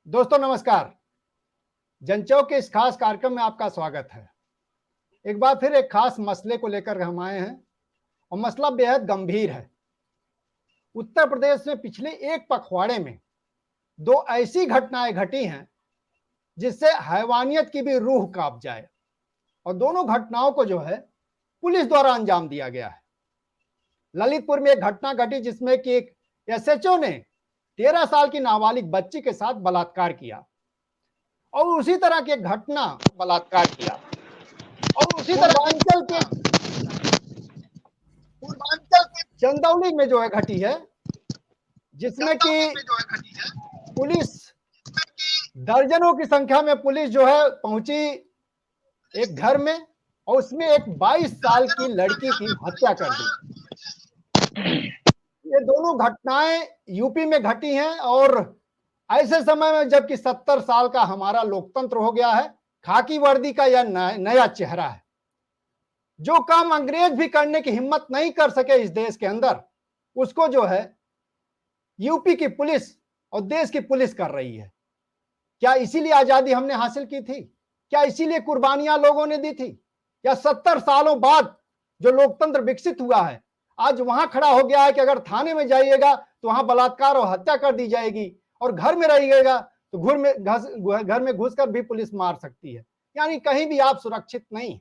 दोस्तों नमस्कार। जनचौक के इस खास कार्यक्रम में आपका स्वागत है। एक बार फिर एक खास मसले को लेकर हम आए हैं और मसला बेहद गंभीर है। उत्तर प्रदेश में पिछले एक पखवाड़े में दो ऐसी घटनाएं घटी हैं जिससे हैवानियत की भी रूह कांप जाए, और दोनों घटनाओं को जो है पुलिस द्वारा अंजाम दिया गया है। ललितपुर में एक घटना घटी जिसमें कि एक एसएचओ ने 13 साल की नाबालिग बच्ची के साथ बलात्कार किया, और उसी तरह की एक घटना पूर्वांचल के चंदौली में जो है घटी है, जिसमें कि पुलिस दर्जनों की संख्या में पुलिस जो है पहुंची एक घर में, और उसमें एक 22 साल की लड़की की हत्या कर दी। ये दोनों घटनाएं यूपी में घटी हैं, और ऐसे समय में जबकि 70 साल का हमारा लोकतंत्र हो गया है, खाकी वर्दी का यह नया चेहरा है। जो काम अंग्रेज भी करने की हिम्मत नहीं कर सके इस देश के अंदर, उसको जो है यूपी की पुलिस और देश की पुलिस कर रही है। क्या इसीलिए आजादी हमने हासिल की थी? क्या इसीलिए कुर्बानियां लोगों ने दी थी? या 70 सालों बाद जो लोकतंत्र विकसित हुआ है, आज वहां खड़ा हो गया है कि अगर थाने में जाइएगा तो वहां बलात्कार और हत्या कर दी जाएगी, और घर में रहिएगा तो घर में घुसकर भी पुलिस मार सकती है। यानी कहीं भी आप सुरक्षित नहीं।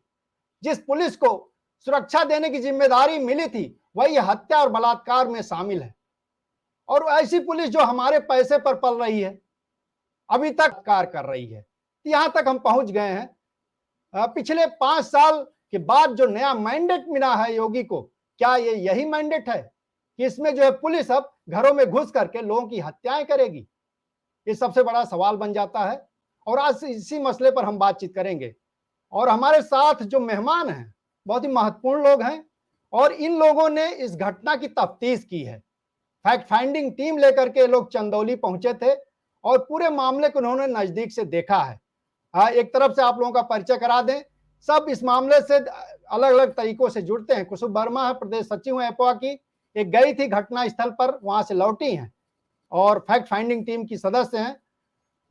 जिस पुलिस को सुरक्षा देने की जिम्मेदारी मिली थी, वही हत्या और बलात्कार में शामिल है। और ऐसी पुलिस जो हमारे पैसे पर पल रही है, अभी तक कार्य कर रही है। यहां तक हम पहुंच गए हैं। पिछले 5 साल के बाद जो नया मैंडेट मिला है योगी को, क्या ये यही मैंडेट है कि इसमें जो है पुलिस अब घरों में घुस करके लोगों की हत्याएं करेगी? ये सबसे बड़ा सवाल बन जाता है, और आज इसी मसले पर हम बातचीत करेंगे। और हमारे साथ जो मेहमान हैं बहुत ही महत्वपूर्ण लोग हैं, और इन लोगों ने इस घटना की तफ्तीश की है। फैक्ट फाइंडिंग टीम लेकर के लोग चंदौली पहुंचे थे और पूरे मामले को उन्होंने नजदीक से देखा है। एक तरफ से आप लोगों का परिचय करा दें। सब इस मामले से अलग अलग तरीकों से जुड़ते हैं। कुसुम वर्मा है, प्रदेश सचिव है एपवा की, एक गई थी घटना स्थल पर, वहां से लौटी हैं और फैक्ट फाइंडिंग टीम की सदस्य हैं।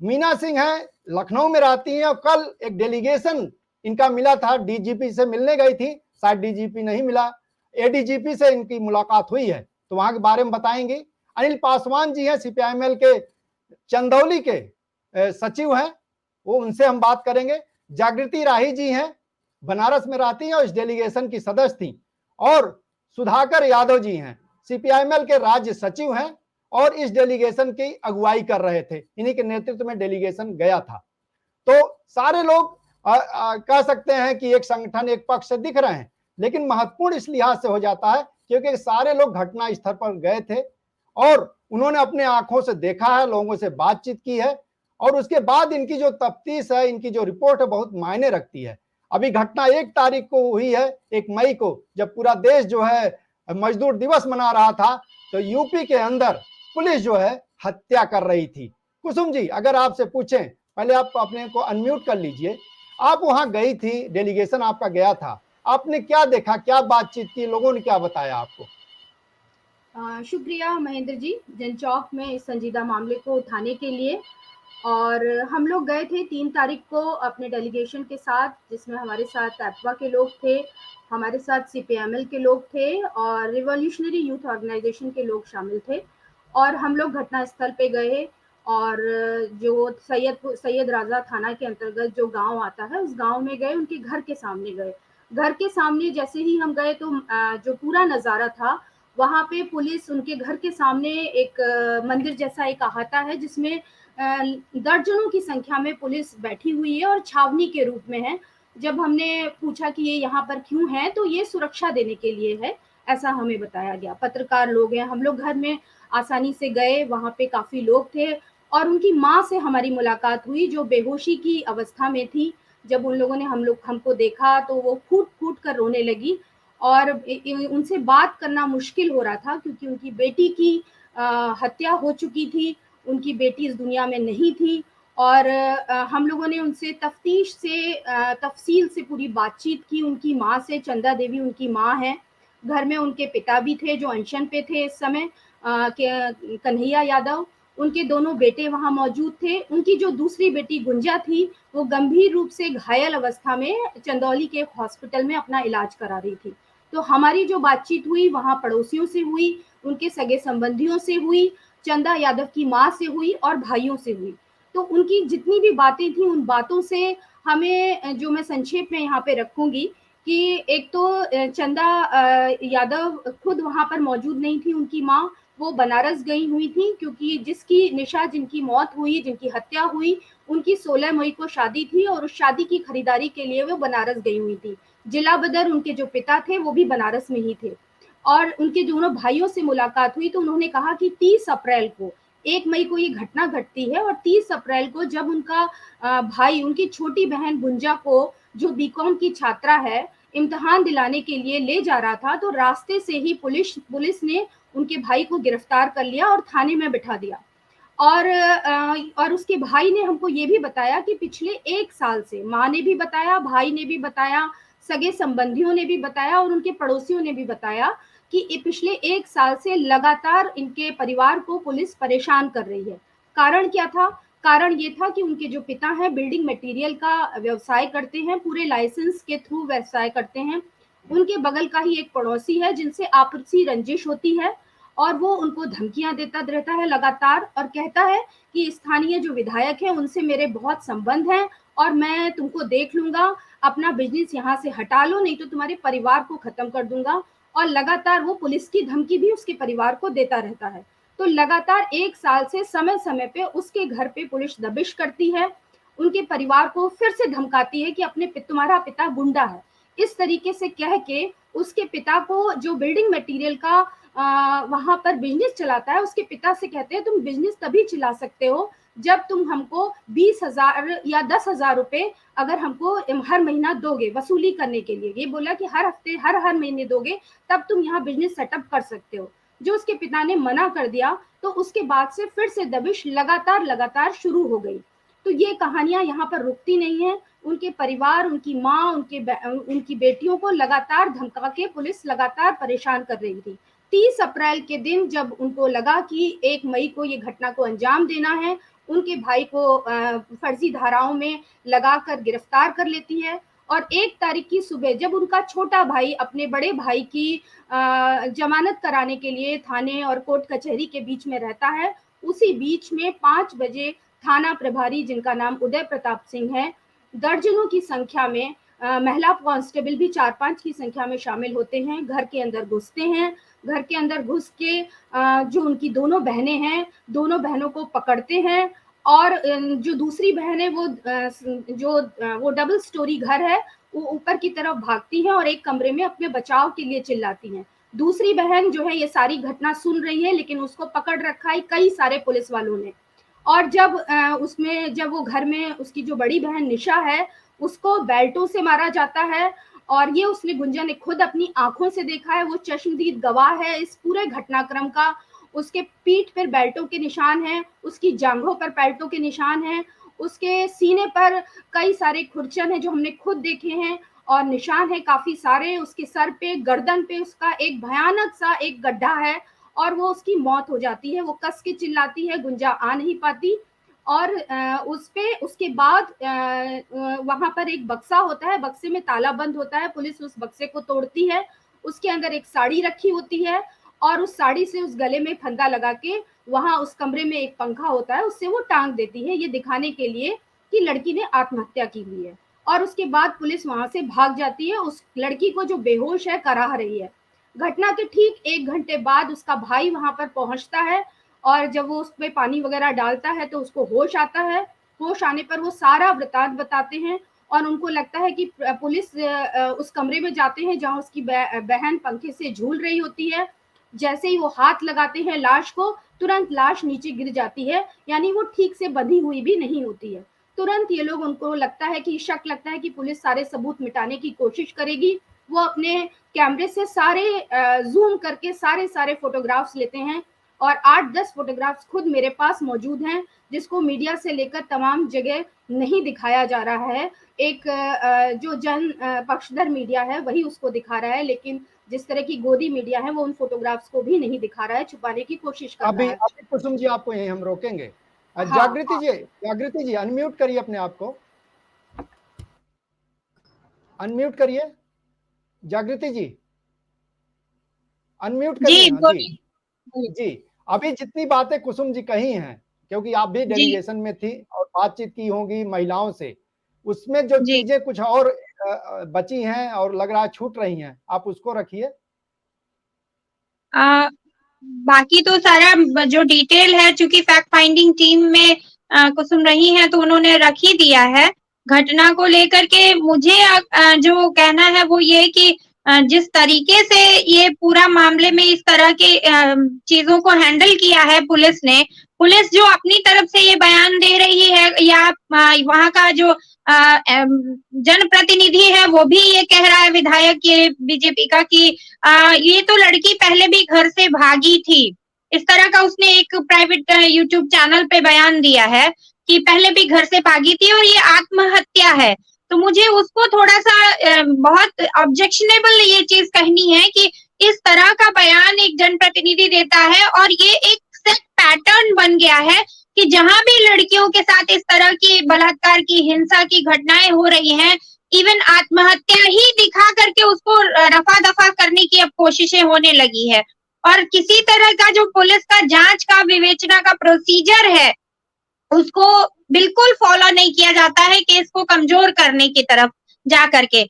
मीना सिंह है, लखनऊ में रहती हैं, और कल एक डेलीगेशन इनका मिला था, डीजीपी से मिलने गई थी, शायद डीजीपी नहीं मिला, एडीजीपी से इनकी मुलाकात हुई है, तो वहां के बारे में बताएंगे। अनिल पासवान जी हैं, सीपीआईएमएल के चंदौली के सचिव हैं, वो उनसे हम बात करेंगे। जागृति राही जी हैं, बनारस में रहती हैं और इस डेलीगेशन की सदस्य थी। और सुधाकर यादव जी हैं, सीपीआईएमएल के राज्य सचिव हैं और इस डेलीगेशन की अगुवाई कर रहे थे। इन्हीं के नेतृत्व में डेलीगेशन गया था। तो सारे लोग कह सकते हैं कि एक संगठन एक पक्ष से दिख रहे हैं, लेकिन महत्वपूर्ण इस लिहाज से हो जाता है क्योंकि सारे लोग घटना स्थल पर गए थे और उन्होंने अपने आंखों से देखा है, लोगों से बातचीत की है, और उसके बाद इनकी जो तफ्तीश है, इनकी जो रिपोर्ट है, बहुत मायने रखती है। अभी घटना 1 तारीख को हुई है, 1 मई को, जब पूरा देश जो है मजदूर दिवस मना रहा था, तो यूपी के अंदर पुलिस जो है हत्या कर रही थी। कुसुम जी, अगर आपसे पूछें, पहले आप अपने को अनम्यूट कर लीजिए। आप वहां गई थी, डेलीगेशन आपका गया था, आपने क्या देखा, क्या बातचीत की, लोगों ने क्या बताया आपको? शुक्रिया महेंद्र जी, जनचौक में इस संजीदा मामले को उठाने के लिए। और हम लोग गए थे 3 तारीख को अपने डेलीगेशन के साथ, जिसमें हमारे साथ एपवा के लोग थे, हमारे साथ सीपीएमएल के लोग थे और रिवॉल्यूशनरी यूथ ऑर्गेनाइजेशन के लोग शामिल थे। और हम लोग घटनास्थल पे गए और जो सैयद राजा थाना के अंतर्गत जो गांव आता है, उस गांव में गए, उनके घर के सामने गए। घर के सामने जैसे ही हम गए तो जो पूरा नज़ारा था, वहाँ पे पुलिस उनके घर के सामने एक मंदिर जैसा एक अहाता है, जिसमें दर्जनों की संख्या में पुलिस बैठी हुई है और छावनी के रूप में है। जब हमने पूछा कि ये यहाँ पर क्यों है, तो ये सुरक्षा देने के लिए है, ऐसा हमें बताया गया। पत्रकार लोग हैं, हम लोग घर में आसानी से गए, वहाँ पे काफ़ी लोग थे और उनकी माँ से हमारी मुलाकात हुई, जो बेहोशी की अवस्था में थी। जब उन लोगों ने हमको देखा तो वो फूट-फूट कर रोने लगी और उनसे बात करना मुश्किल हो रहा था, क्योंकि उनकी बेटी की हत्या हो चुकी थी, उनकी बेटी इस दुनिया में नहीं थी। और हम लोगों ने उनसे तफ़सील से पूरी बातचीत की। उनकी माँ से, चंदा देवी उनकी माँ है, घर में उनके पिता भी थे जो अनशन पे थे इस समय, कन्हैया यादव, उनके दोनों बेटे वहां मौजूद थे। उनकी जो दूसरी बेटी गुंजा थी वो गंभीर रूप से घायल अवस्था में चंदौली के हॉस्पिटल में अपना इलाज करा रही थी। तो हमारी जो बातचीत हुई वहां पड़ोसियों से हुई, उनके सगे संबंधियों से हुई, चंदा यादव की माँ से हुई और भाइयों से हुई। तो उनकी जितनी भी बातें थी उन बातों से हमें, जो मैं संक्षेप में यहाँ पे रखूंगी, कि एक तो चंदा यादव खुद वहां पर मौजूद नहीं थी, उनकी माँ वो बनारस गई हुई थी, क्योंकि जिसकी निशा जिनकी मौत हुई, जिनकी हत्या हुई, उनकी 16 मई को शादी थी और उस शादी की खरीदारी के लिए वो बनारस गई हुई थी। जिला बदर उनके जो पिता थे वो भी बनारस में ही थे। और उनके दोनों भाइयों से मुलाकात हुई तो उन्होंने कहा कि 30 अप्रैल को, 1 मई को ये घटना घटती है और 30 अप्रैल को जब उनका भाई, उनकी छोटी बहन गुंजा को, जो बीकॉम की छात्रा है, इम्तिहान दिलाने के लिए ले जा रहा था, तो रास्ते से ही पुलिस ने उनके भाई को गिरफ्तार कर लिया और थाने में बिठा दिया। और उसके भाई ने हमको ये भी बताया कि पिछले 1 साल से, माँ ने भी बताया, भाई ने भी बताया, सगे संबंधियों ने भी बताया और उनके पड़ोसियों ने भी बताया कि पिछले 1 साल से लगातार इनके परिवार को पुलिस परेशान कर रही है। कारण क्या था? कारण ये था कि उनके जो पिता हैं बिल्डिंग मटेरियल का व्यवसाय करते हैं, पूरे लाइसेंस के थ्रू व्यवसाय करते हैं। उनके बगल का ही एक पड़ोसी है जिनसे आपसी रंजिश होती है और वो उनको धमकियां देता रहता है लगातार और कहता है कि स्थानीय जो विधायक है उनसे मेरे बहुत संबंध हैं और मैं तुमको देख लूंगा, अपना बिजनेस यहाँ से हटा लो नहीं तो तुम्हारे परिवार को खत्म कर दूंगा। और लगातार वो पुलिस की धमकी भी उसके परिवार को देता रहता है। तो लगातार 1 साल से समय समय पे उसके घर पे पुलिस दबिश करती है, उनके परिवार को फिर से धमकाती है कि तुम्हारा पिता गुंडा है, इस तरीके से कह के उसके पिता को, जो बिल्डिंग मटेरियल का वहां पर बिजनेस चलाता है, उसके पिता से कहते हैं तुम बिजनेस तभी चला सकते हो जब तुम हमको 20,000 या 10,000 रुपए अगर हमको हर महीना दोगे वसूली करने के लिए। ये बोला कि हर हफ्ते हर महीने दोगे तब तुम यहाँ बिजनेस सेटअप कर सकते हो। जो उसके पिता ने मना कर दिया तो उसके बाद से फिर से दबिश लगातार शुरू हो गई। तो ये कहानियां यहाँ पर रुकती नहीं है। उनके परिवार, उनकी माँ, उनकी बेटियों को लगातार धमका के पुलिस लगातार परेशान कर रही थी। 30 अप्रैल के दिन जब उनको लगा कि 1 मई को ये घटना को अंजाम देना है, उनके भाई को फर्जी धाराओं में लगाकर गिरफ्तार कर लेती है। और 1 तारीख की सुबह जब उनका छोटा भाई अपने बड़े भाई की जमानत कराने के लिए थाने और कोर्ट कचहरी के बीच में रहता है, उसी बीच में 5 बजे थाना प्रभारी, जिनका नाम उदय प्रताप सिंह है, दर्जनों की संख्या में महिला कांस्टेबल भी 4-5 की संख्या में शामिल होते हैं, घर के अंदर घुसते हैं। घर के अंदर घुस के जो उनकी दोनों बहनें हैं, दोनों बहनों को पकड़ते हैं और जो दूसरी बहन है वो डबल स्टोरी घर है, वो ऊपर की तरफ भागती है और एक कमरे में अपने बचाव के लिए चिल्लाती हैं। दूसरी बहन जो है ये सारी घटना सुन रही है, लेकिन उसको पकड़ रखा है कई सारे पुलिस वालों ने। और जब वो घर में उसकी जो बड़ी बहन निशा है, उसको बेल्टों से मारा जाता है और ये उसने, गुंजा ने खुद अपनी आंखों से देखा है, वो चश्मदीद गवाह है इस पूरे घटनाक्रम का। उसके पीठ पर बेल्टों के निशान हैं, उसकी जांघों पर बेल्टों के निशान हैं, उसके सीने पर कई सारे खुरचन हैं जो हमने खुद देखे हैं और निशान है काफी सारे। उसके सर पे, गर्दन पे उसका एक भयानक सा एक गड्ढा है और वो उसकी मौत हो जाती है। वो कस के चिल्लाती है, गुंजा आ नहीं पाती। और उसके बाद वहां पर एक बक्सा होता है, बक्से में ताला बंद होता है, पुलिस उस बक्से को तोड़ती है, उसके अंदर एक साड़ी रखी होती है और उस साड़ी से उस गले में फंदा लगा के वहां उस कमरे में एक पंखा होता है, उससे वो टांग देती है, ये दिखाने के लिए कि लड़की ने आत्महत्या की हुई है। और उसके बाद पुलिस वहां से भाग जाती है, उस लड़की को जो बेहोश है कराह रही है। घटना के ठीक 1 घंटे बाद उसका भाई वहां पर पहुंचता है और जब वो उसमें पानी वगैरह डालता है तो उसको होश आता है। होश आने पर वो सारा वृतांत बताते हैं और उनको लगता है कि पुलिस उस कमरे में जाते हैं जहां उसकी बहन पंखे से झूल रही होती है। जैसे ही वो हाथ लगाते हैं लाश को, तुरंत लाश नीचे गिर जाती है, यानी वो ठीक से बंधी हुई भी नहीं होती है। तुरंत ये लोग, उनको लगता है कि शक लगता है कि पुलिस सारे सबूत मिटाने की कोशिश करेगी। वो अपने कैमरे से सारे जूम करके सारे फोटोग्राफ्स लेते हैं और 8-10 फोटोग्राफ्स खुद मेरे पास मौजूद हैं, जिसको मीडिया से लेकर तमाम जगह नहीं दिखाया जा रहा है। एक जो जन पक्षधर मीडिया है वही उसको दिखा रहा है, लेकिन जिस तरह की गोदी मीडिया है वो उन फोटोग्राफ्स को भी नहीं दिखा रहा है, छुपाने की कोशिश कर अभी रहा है। अभी कुसुम जी आपको यही हम रोकेंगे। हाँ, जागृति जी अनम्यूट करिए अपने आप को, अनम्यूट करिए जागृति जी, अनम्यूट करिए। जी हाँ जी बोलिए। जी। अभी जितनी बातें कुसुम जी कही हैं, क्योंकि आप भी जी डेलीगेशन में थी और बातचीत की होंगी महिलाओं से, उसमें जो जी चीजें कुछ और बची हैं और लग रहा है छूट रही हैं, आप उसको रखिए। आ, बाकी तो सारा जो डिटेल है, चूंकि फैक्ट फाइंडिंग टीम में कुसुम रही है तो उन्होंने रख ही दिया है। घटना को लेकर के मुझे जो कहना है वो ये कि जिस तरीके से ये पूरा मामले में इस तरह के चीजों को हैंडल किया है पुलिस ने, पुलिस जो अपनी तरफ से ये बयान दे रही है या वहाँ का जो जनप्रतिनिधि है वो भी ये कह रहा है, विधायक ये बीजेपी का, कि ये तो लड़की पहले भी घर से भागी थी। इस तरह का उसने एक प्राइवेट यूट्यूब चैनल पे बयान दिया है कि पहले भी घर से भागी थी और ये आत्महत्या है। तो मुझे उसको थोड़ा सा बहुत ऑब्जेक्शनेबल ये चीज कहनी है कि इस तरह का बयान एक जनप्रतिनिधि देता है और ये एक सेट पैटर्न बन गया है कि जहां भी लड़कियों के साथ इस तरह की बलात्कार की, हिंसा की घटनाएं हो रही हैं, इवन आत्महत्या ही दिखा करके उसको रफा दफा करने की अब कोशिशें होने लगी है। और किसी तरह का जो पुलिस का जांच का, विवेचना का प्रोसीजर है उसको बिल्कुल फॉलो नहीं किया जाता है, केस को कमजोर करने की तरफ जा करके।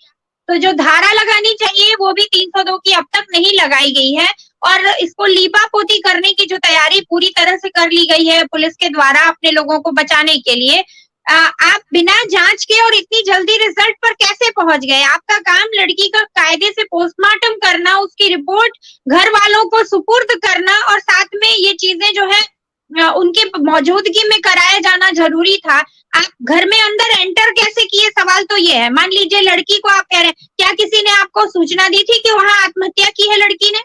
तो जो धारा लगानी चाहिए वो भी 302 की अब तक नहीं लगाई गई है और इसको लीपापोती करने की जो तैयारी पूरी तरह से कर ली गई है पुलिस के द्वारा अपने लोगों को बचाने के लिए। आप बिना जांच के और इतनी जल्दी रिजल्ट पर कैसे पहुंच गए? आपका काम लड़की का कायदे से पोस्टमार्टम करना, उसकी रिपोर्ट घर वालों को सुपुर्द करना और साथ में ये चीजें जो है उनके मौजूदगी में कराया जाना जरूरी था। आप घर में अंदर एंटर कैसे किए? सवाल तो ये है। मान लीजिए लड़की को आप कह रहे हैं, क्या किसी ने आपको सूचना दी थी कि वहां आत्महत्या की है लड़की ने?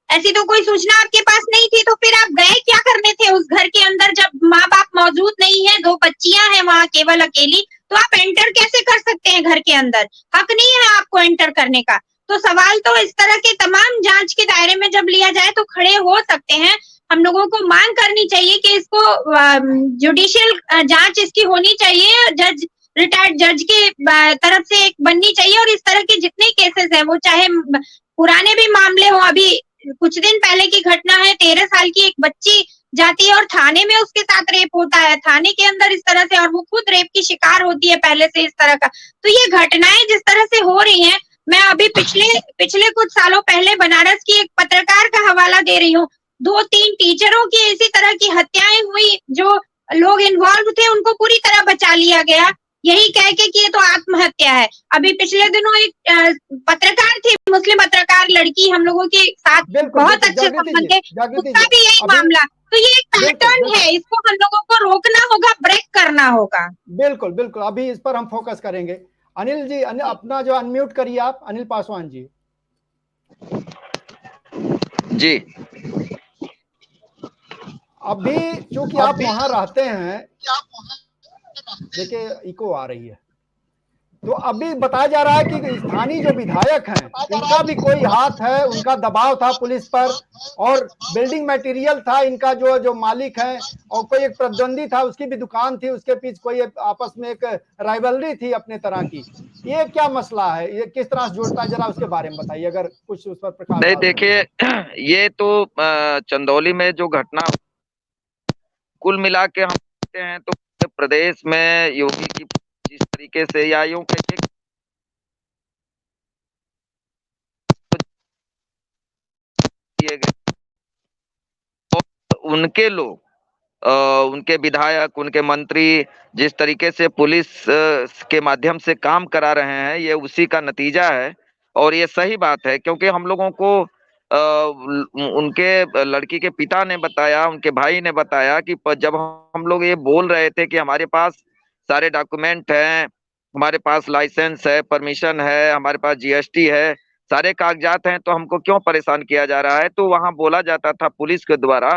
ऐसी तो कोई सूचना आपके पास नहीं थी, तो फिर आप गए क्या करने थे उस घर के अंदर जब माँ बाप मौजूद नहीं है, 2 बच्चियां हैं वहां केवल अकेली, तो आप एंटर कैसे कर सकते हैं घर के अंदर? हक नहीं है आपको एंटर करने का। तो सवाल तो इस तरह के तमाम जांच के दायरे में जब लिया जाए तो खड़े हो सकते हैं। हम लोगों को मांग करनी चाहिए कि इसको जुडिशियल जांच इसकी होनी चाहिए, जज रिटायर्ड जज के तरफ से एक बननी चाहिए और इस तरह के जितने केसेस हैं, वो चाहे पुराने भी मामले हो, अभी कुछ दिन पहले की घटना है, 13 साल की एक बच्ची जाती है और थाने में उसके साथ रेप होता है, थाने के अंदर इस तरह से, और वो खुद रेप की शिकार होती है पहले से इस तरह का। तो ये घटनाएं जिस तरह से हो रही हैं, मैं अभी पिछले कुछ सालों पहले बनारस की एक पत्रकार का हवाला दे रही हूँ। 2-3 टीचरों की इसी तरह की हत्याएं हुई, जो लोग इन्वॉल्व थे उनको पूरी तरह बचा लिया गया, यही कह के कि ये तो आत्महत्या है। अभी पिछले दिनों एक पत्रकार थी, मुस्लिम पत्रकार लड़की, हम लोगों के साथ बहुत अच्छे संबंध थे, उसका भी यही मामला। तो ये एक पैटर्न है, इसको हम लोगों को रोकना होगा, ब्रेक करना होगा। बिल्कुल बिल्कुल, अभी इस पर हम फोकस करेंगे। अनिल जी, अपना जो अनम्यूट करिए आप, अनिल पासवान जी। जी, अभी चूंकि आप वहां रहते हैं, देखिए इको आ रही है, तो अभी बताया जा रहा है कि स्थानीय जो विधायक हैं इनका भी कोई हाथ है, उनका दबाव था पुलिस पर, और बिल्डिंग मटेरियल था इनका, जो मालिक है, और कोई एक प्रतिद्वंदी था, उसकी भी दुकान थी, उसके पीछे कोई आपस में एक राइवलरी थी अपने तरह की। ये क्या मसला है, ये किस तरह से जुड़ता है, जरा उसके बारे में बताइए अगर कुछ उस पर प्रकाश। नहीं देखिए, ये तो चंदौली में जो घटना कुल मिला के हम देखते हैं तो प्रदेश में योगी की जिस तरीके से, या यूं कहिए किए गए, और उनके लोग, उनके विधायक, उनके मंत्री जिस तरीके से पुलिस के माध्यम से काम करा रहे हैं, ये उसी का नतीजा है। और ये सही बात है, क्योंकि हम लोगों को उनके लड़की के पिता ने बताया, उनके भाई ने बताया कि जब हम लोग ये बोल रहे थे कि हमारे पास सारे डॉक्यूमेंट हैं, हमारे पास लाइसेंस है, परमिशन है, हमारे पास जीएसटी है, सारे कागजात हैं, तो हमको क्यों परेशान किया जा रहा है? तो वहां बोला जाता था पुलिस के द्वारा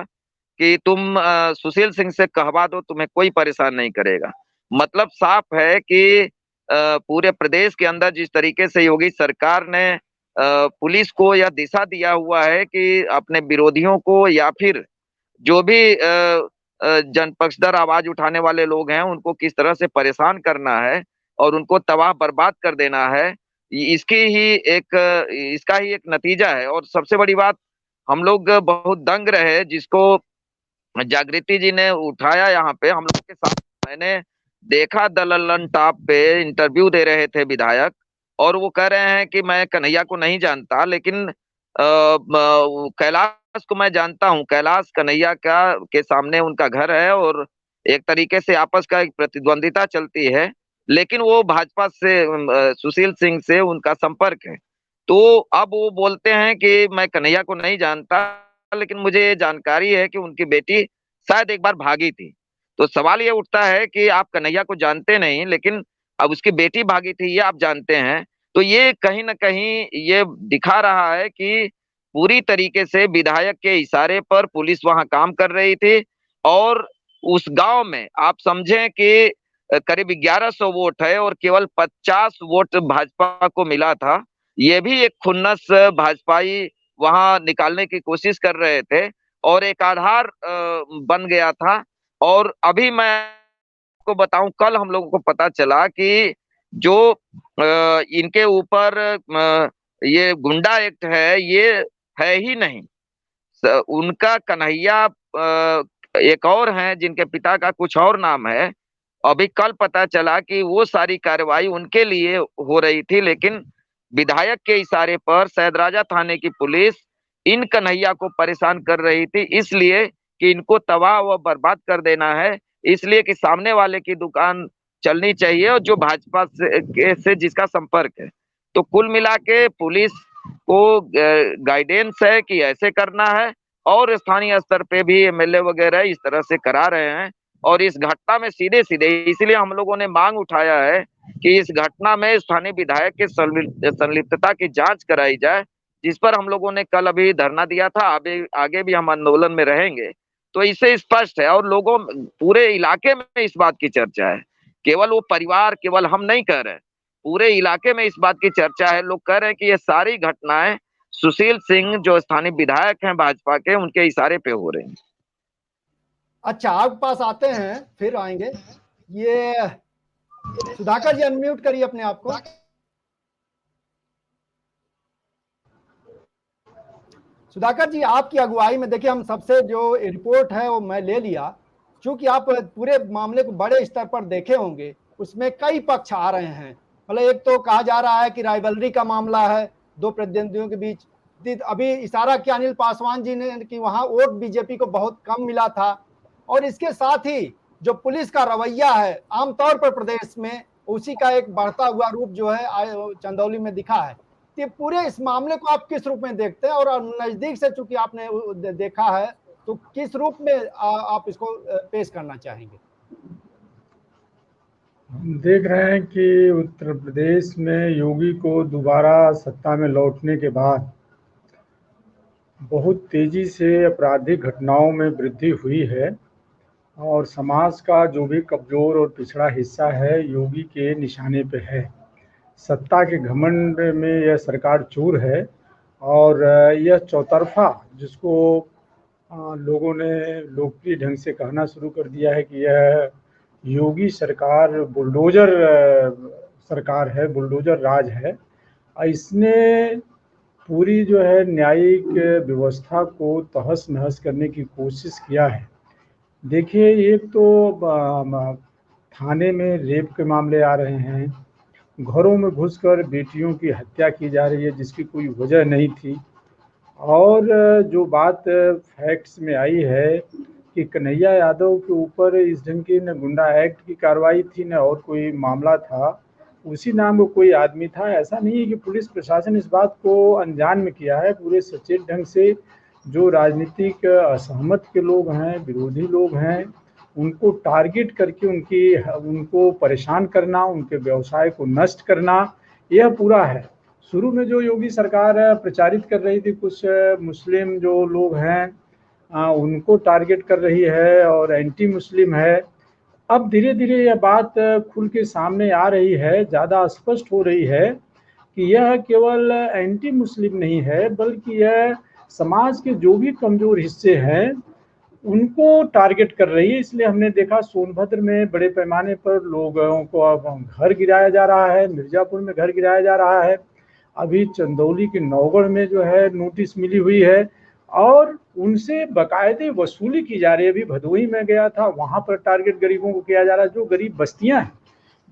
कि तुम सुशील सिंह से कहवा दो, तुम्हें कोई परेशान नहीं करेगा। मतलब साफ है कि पूरे प्रदेश के अंदर जिस तरीके से योगी सरकार ने पुलिस को यह दिशा दिया हुआ है कि अपने विरोधियों को या फिर जो भी जनपक्षधर आवाज उठाने वाले लोग हैं उनको किस तरह से परेशान करना है और उनको तबाह बर्बाद कर देना है। इसका ही एक नतीजा है। और सबसे बड़ी बात, हम लोग बहुत दंग रहे, जिसको जागृति जी ने उठाया यहाँ पे हम लोग के साथ। मैंने देखा दललन टॉप पे इंटरव्यू दे रहे थे विधायक, और वो कह रहे हैं कि मैं कन्हैया को नहीं जानता, लेकिन कैलाश को मैं जानता हूँ। कैलाश कन्हैया के सामने उनका घर है और एक तरीके से आपस का एक प्रतिद्वंदिता चलती है, लेकिन वो भाजपा से सुशील सिंह से उनका संपर्क है। तो अब वो बोलते हैं कि मैं कन्हैया को नहीं जानता, लेकिन मुझे ये जानकारी है कि उनकी बेटी शायद एक बार भागी थी। तो सवाल ये उठता है कि आप कन्हैया को जानते नहीं, लेकिन अब उसकी बेटी भागी थी ये आप जानते हैं। तो ये कहीं ना कहीं ये दिखा रहा है कि पूरी तरीके से विधायक के इशारे पर पुलिस वहां काम कर रही थी। और उस गांव में आप समझें कि करीब 1100 वोट है और केवल 50 वोट भाजपा को मिला था। ये भी एक खुन्नस भाजपाई वहां निकालने की कोशिश कर रहे थे और एक आधार बन गया था। और अभी मैं आपको बताऊं, कल हम लोगों को पता चला कि जो इनके ऊपर ये गुंडा एक्ट है, ये है ही नहीं। उनका कन्हैया एक और हैं जिनके पिता का कुछ और नाम है। अभी कल पता चला कि वो सारी कार्रवाई उनके लिए हो रही थी, लेकिन विधायक के इशारे पर सैदराजा थाने की पुलिस इन कन्हैया को परेशान कर रही थी, इसलिए कि इनको तबाह व बर्बाद कर देना है, इसलिए कि सामने वाले की दुकान चलनी चाहिए और जो भाजपा से जिसका संपर्क है। तो कुल मिला के पुलिस को गाइडेंस है कि ऐसे करना है, और स्थानीय स्तर पे भी एमएलए वगैरह इस तरह से करा रहे हैं। और इस घटना में सीधे सीधे इसलिए हम लोगों ने मांग उठाया है कि इस घटना में स्थानीय विधायक के संलिप्तता की जांच कराई जाए, जिस पर हम लोगों ने कल अभी धरना दिया था। आगे भी हम आंदोलन में रहेंगे। तो इससे स्पष्ट है, और लोगों पूरे इलाके में इस बात की चर्चा है, केवल वो परिवार, केवल हम नहीं कह रहे, पूरे इलाके में इस बात की चर्चा है। लोग कह रहे हैं कि ये सारी घटनाएं सुशील सिंह जो स्थानीय विधायक हैं भाजपा के, उनके इशारे पे हो रही हैं। अच्छा, आपके पास आते हैं, फिर आएंगे। ये सुधाकर जी अनम्यूट करिए अपने आप को। सुधाकर जी, आपकी अगुवाई में देखिए, हम सबसे जो रिपोर्ट है वो मैं ले लिया, क्योंकि आप पूरे मामले को बड़े स्तर पर देखे होंगे। उसमें कई पक्ष आ रहे हैं। मतलब एक तो कहा जा रहा है कि राइवलरी का मामला है दो प्रतिद्वंदियों के बीच। अभी इशारा किया अनिल पासवान जी ने कि वहां वोट बीजेपी को बहुत कम मिला था। और इसके साथ ही जो पुलिस का रवैया है आमतौर पर प्रदेश में, उसी का एक बढ़ता हुआ रूप जो है चंदौली में दिखा है। तो पूरे इस मामले को आप किस रूप में देखते हैं, और नजदीक से चूंकि आपने देखा है, तो किस रूप में आप इसको पेश करना चाहेंगे? हम देख रहे हैं कि उत्तर प्रदेश में योगी को दोबारा सत्ता में लौटने के बाद बहुत तेजी से आपराधिक घटनाओं में वृद्धि हुई है, और समाज का जो भी कमजोर और पिछड़ा हिस्सा है योगी के निशाने पे है। सत्ता के घमंड में यह सरकार चूर है, और यह चौतरफा, जिसको लोगों ने लोकप्रिय ढंग से कहना शुरू कर दिया है कि यह योगी सरकार बुलडोजर सरकार है, बुलडोजर राज है। इसने पूरी जो है न्यायिक व्यवस्था को तहस नहस करने की कोशिश किया है। देखिए, एक तो थाने में रेप के मामले आ रहे हैं, घरों में घुसकर बेटियों की हत्या की जा रही है जिसकी कोई वजह नहीं थी। और जो बात फैक्ट्स में आई है कि कन्हैया यादव के ऊपर इस ढंग की न गुंडा एक्ट की कार्रवाई थी, न और कोई मामला था, उसी नाम का कोई आदमी था। ऐसा नहीं है कि पुलिस प्रशासन इस बात को अनजान में किया है। पूरे सचेत ढंग से जो राजनीतिक असहमत के लोग हैं, विरोधी लोग हैं, उनको टारगेट करके उनको परेशान करना, उनके व्यवसाय को नष्ट करना, यह पूरा है। शुरू में जो योगी सरकार प्रचारित कर रही थी, कुछ मुस्लिम जो लोग हैं उनको टारगेट कर रही है और एंटी मुस्लिम है। अब धीरे धीरे यह बात खुल के सामने आ रही है, ज़्यादा स्पष्ट हो रही है कि यह केवल एंटी मुस्लिम नहीं है, बल्कि यह समाज के जो भी कमजोर हिस्से हैं उनको टारगेट कर रही है। इसलिए हमने देखा सोनभद्र में बड़े पैमाने पर लोगों को अब घर गिराया जा रहा है, मिर्जापुर में घर गिराया जा रहा है, अभी चंदौली के नौगढ़ में जो है नोटिस मिली हुई है और उनसे बाकायदे वसूली की जा रही है। अभी भदोही में गया था, वहां पर टारगेट गरीबों को किया जा रहा है। जो गरीब बस्तियां हैं,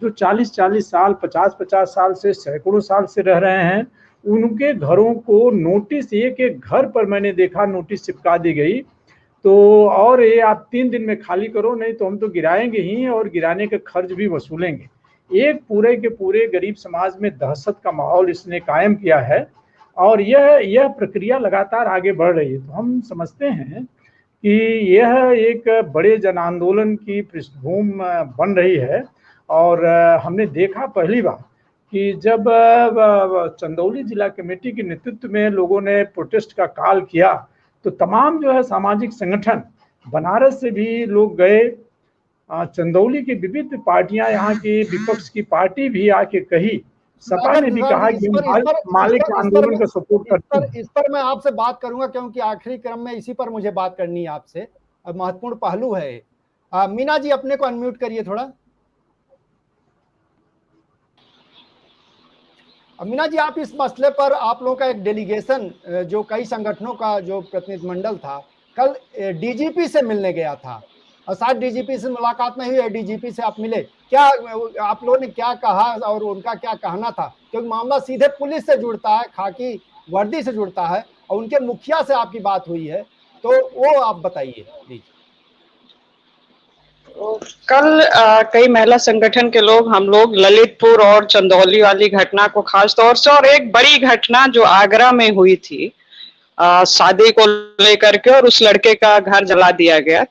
जो 40-40 साल 50-50 साल से सैकड़ों साल से रह रहे हैं, उनके घरों को नोटिस, एक एक घर पर मैंने देखा नोटिस चिपका दी गई। तो और ये आप 3 दिन में खाली करो, नहीं तो हम तो गिराएंगे ही और गिराने का खर्च भी वसूलेंगे। एक पूरे के पूरे गरीब समाज में दहशत का माहौल इसने कायम किया है और यह प्रक्रिया लगातार आगे बढ़ रही है। तो हम समझते हैं कि यह एक बड़े जन आंदोलन की पृष्ठभूमि बन रही है। और हमने देखा पहली बार कि जब चंदौली जिला कमेटी के नेतृत्व में लोगों ने प्रोटेस्ट का कॉल किया तो तमाम जो है सामाजिक संगठन, बनारस से भी लोग गए, चंदौली की विविध पार्टियां, यहाँ की विपक्ष की पार्टी भी आके कही, सपा ने भी कहा कि मालिक आंदोलन का सपोर्ट करते हैं। इस पर मैं आपसे बात करूंगा क्योंकि आखिरी क्रम में इसी पर मुझे बात करनी है आपसे, महत्वपूर्ण पहलू है। मीना जी अपने को अनम्यूट करिए थोड़ा। मीना जी, आप इस मसले पर आप लोगों का एक डेलीगेशन जो कई संगठनों का जो प्रतिनिधिमंडल था कल डीजीपी से मिलने गया था और शायद डीजीपी से मुलाकात नहीं हुई, डीजीपी से आप मिले, क्या आप लोगों ने क्या कहा और उनका क्या कहना था? क्योंकि मामला सीधे पुलिस से जुड़ता है, खाकी वर्दी से जुड़ता है और उनके मुखिया से आपकी बात हुई है, तो वो आप बताइए प्लीज। कल कई महिला संगठन के लोग, हम लोग ललितपुर और चंदौली वाली घटना को खास तौर से, और एक बड़ी घटना जो आगरा में हुई थी शादी को लेकर के और उस लड़के का घर जला दिया गया,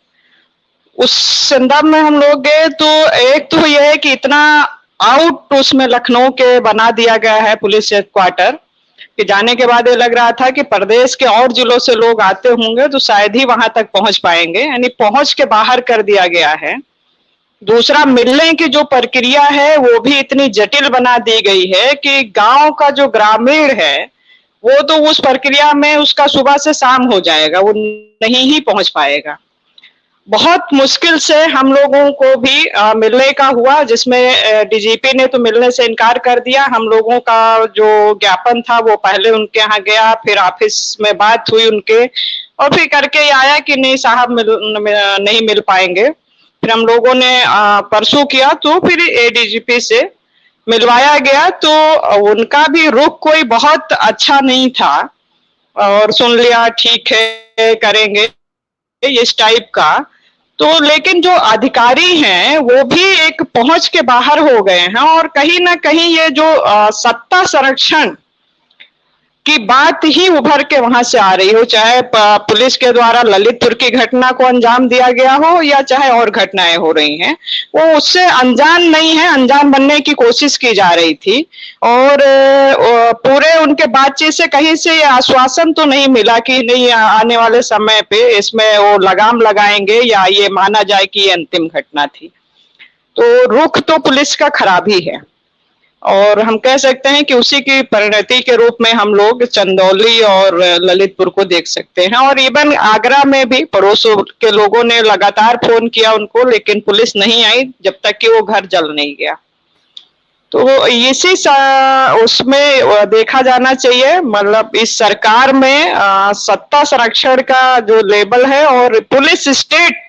उस संदर्भ में हम लोग गए। तो एक तो यह है कि इतना आउट उसमें लखनऊ के बना दिया गया है पुलिस हेडक्वार्टर कि जाने के बाद ये लग रहा था कि प्रदेश के और जिलों से लोग आते होंगे तो शायद ही वहां तक पहुंच पाएंगे, यानी पहुंच के बाहर कर दिया गया है। दूसरा, मिलने की जो प्रक्रिया है वो भी इतनी जटिल बना दी गई है कि गांव का जो ग्रामीण है वो तो उस प्रक्रिया में उसका सुबह से शाम हो जाएगा, वो नहीं ही पहुंच पाएगा। बहुत मुश्किल से हम लोगों को भी मिलने का हुआ, जिसमें डीजीपी ने तो मिलने से इनकार कर दिया। हम लोगों का जो ज्ञापन था वो पहले उनके यहाँ गया, फिर ऑफिस में बात हुई उनके, और फिर करके आया कि नहीं साहब नहीं मिल पाएंगे। फिर हम लोगों ने परसों किया तो फिर एडीजीपी से मिलवाया गया, तो उनका भी रुख कोई बहुत अच्छा नहीं था और सुन लिया ठीक है करेंगे इस टाइप का। तो लेकिन जो अधिकारी हैं वो भी एक पहुंच के बाहर हो गए हैं और कहीं ना कहीं ये जो सत्ता संरक्षण की बात ही उभर के वहां से आ रही हो, चाहे पुलिस के द्वारा ललितपुर की घटना को अंजाम दिया गया हो या चाहे और घटनाएं हो रही हैं, वो उससे अनजान नहीं है, अनजान बनने की कोशिश की जा रही थी। और पूरे उनके बातचीत से कहीं से ये आश्वासन तो नहीं मिला कि नहीं आने वाले समय पे इसमें वो लगाम लगाएंगे या ये माना जाए कि ये अंतिम घटना थी। तो रुख तो पुलिस का खराब ही है और हम कह सकते हैं कि उसी की परिणति के रूप में हम लोग चंदौली और ललितपुर को देख सकते हैं। और इवन आगरा में भी पड़ोसों के लोगों ने लगातार फोन किया उनको, लेकिन पुलिस नहीं आई जब तक कि वो घर जल नहीं गया। तो इसी उसमें देखा जाना चाहिए, मतलब इस सरकार में सत्ता संरक्षण का जो लेवल है और पुलिस स्टेट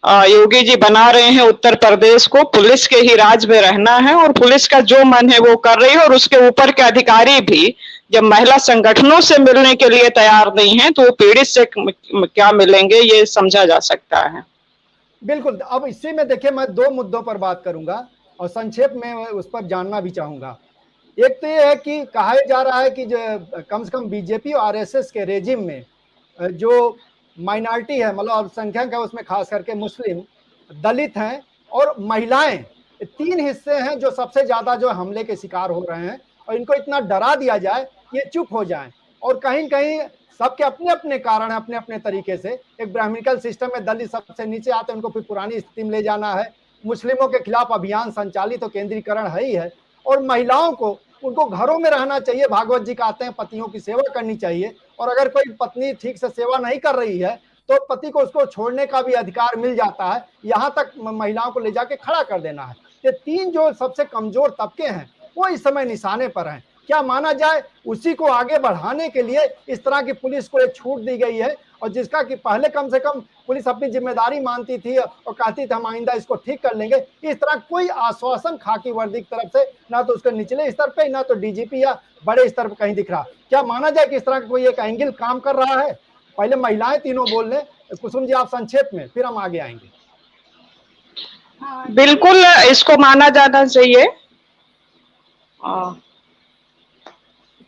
योगी जी बना रहे हैं उत्तर प्रदेश को, पुलिस के ही राज में रहना है और पुलिस का जो मन है वो कर रही है। और उसके ऊपर के अधिकारी भी जब महिला संगठनों से मिलने के लिए तैयार नहीं है तो पीड़ित से क्या मिलेंगे, ये समझा जा सकता है। बिल्कुल। अब इसी में देखिए मैं 2 मुद्दों पर बात करूंगा और संक्षेप में उस पर जानना भी चाहूंगा। एक तो ये है कि कहा जा रहा है कि जो कम से कम बीजेपी और आरएसएस के रेजिम में जो माइनॉरिटी है, मतलब अल्पसंख्यक है, उसमें खास करके मुस्लिम, दलित हैं और महिलाएं, 3 हिस्से हैं जो सबसे ज्यादा जो हमले के शिकार हो रहे हैं। और इनको इतना डरा दिया जाए कि ये चुप हो जाएं। और कहीं कहीं सबके अपने अपने कारण है, अपने अपने तरीके से। एक ब्राह्मणिकल सिस्टम में दलित सबसे नीचे आते हैं, उनको फिर पुरानी स्थिति में ले जाना है। मुस्लिमों के खिलाफ अभियान संचालित तो केंद्रीकरण है ही है, और महिलाओं को उनको घरों में रहना चाहिए। भागवत जी कहते हैं पतियों की सेवा करनी चाहिए, और अगर कोई पत्नी ठीक से सेवा नहीं कर रही है तो पति को उसको छोड़ने का भी अधिकार मिल जाता है, यहाँ तक महिलाओं को ले जाके खड़ा कर देना है। ये 3 जो सबसे कमजोर तबके हैं वो इस समय निशाने पर हैं। क्या माना जाए, उसी को आगे बढ़ाने के लिए इस तरह की पुलिस को एक छूट दी गई है, और जिसका कि पहले कम से कम पुलिस अपनी जिम्मेदारी मानती थी और कहती थी हम आइंदा इसको ठीक कर लेंगे। इस तरह कोई आश्वासन खाकी वर्दी की तरफ से ना तो उसके निचले स्तर पे, ना तो डीजीपी या बड़े स्तर पर कहीं दिख रहा। क्या माना जाए कि इस तरह का कोई एक एंगल काम कर रहा है? पहले महिलाएं तीनों बोल लें, कुसुम जी आप संक्षेप में, फिर हम आगे आएंगे। बिल्कुल इसको माना जाना चाहिए।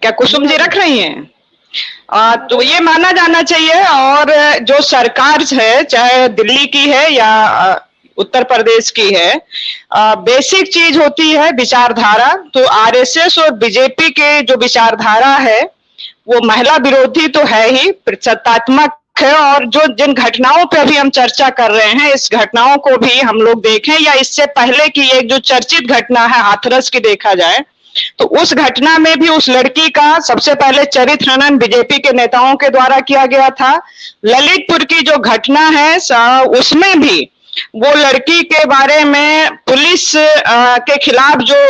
क्या कुसुम जी रख रही हैं? तो ये माना जाना चाहिए, और जो सरकार है चाहे दिल्ली की है या उत्तर प्रदेश की है, बेसिक चीज होती है विचारधारा। तो आरएसएस और बीजेपी के जो विचारधारा है वो महिला विरोधी तो है ही, प्रतीकात्मक है। और जो जिन घटनाओं पे अभी हम चर्चा कर रहे हैं, इस घटनाओं को भी हम लोग देखें या इससे पहले की एक जो चर्चित घटना है हाथरस की देखा जाए, तो उस घटना में भी उस लड़की का सबसे पहले चरित्र हनन बीजेपी के नेताओं के द्वारा किया गया था। ललितपुर की जो घटना है उसमें भी वो लड़की के बारे में पुलिस के खिलाफ जो